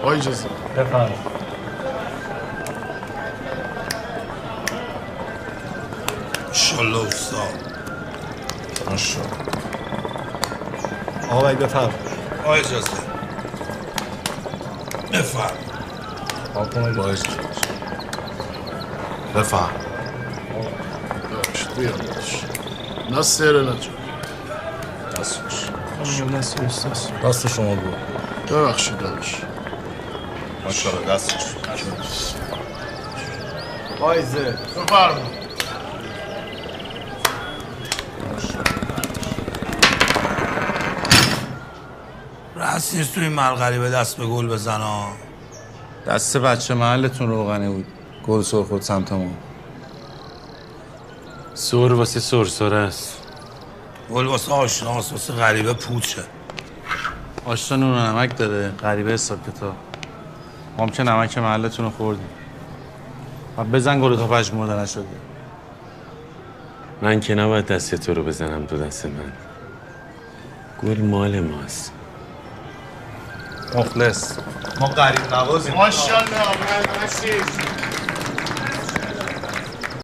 با اجازه. بفرمایید. انشالله استاد. ماشاءالله. آقا باید بفرمایید. با اجازه. بفرمایید. با اجازه. بفهم. بیادش. نصیره نجا. دستش. راست شما بود. ببخشید دادش. ماشاءالله دستش. آیزه. بفرمایید. رست نیست تو این ملغری به دست به گل بزن ها. دست بچه محلتون روغنی بود. گل سر خود سمت ما. سر واسه سرسره است. گل واسه آشناس واسه غریبه پوچه. آشنا نون و نمک داره. غریبه حساب کتاب. ما هم که نمک محلتون رو خوردیم. و بزن گل تا پشمرده نشده. من که نباید دست تو رو بزنم تو دست من. گل مال ماست. مخلص. ما غریب نوازیم. ماشاءالله.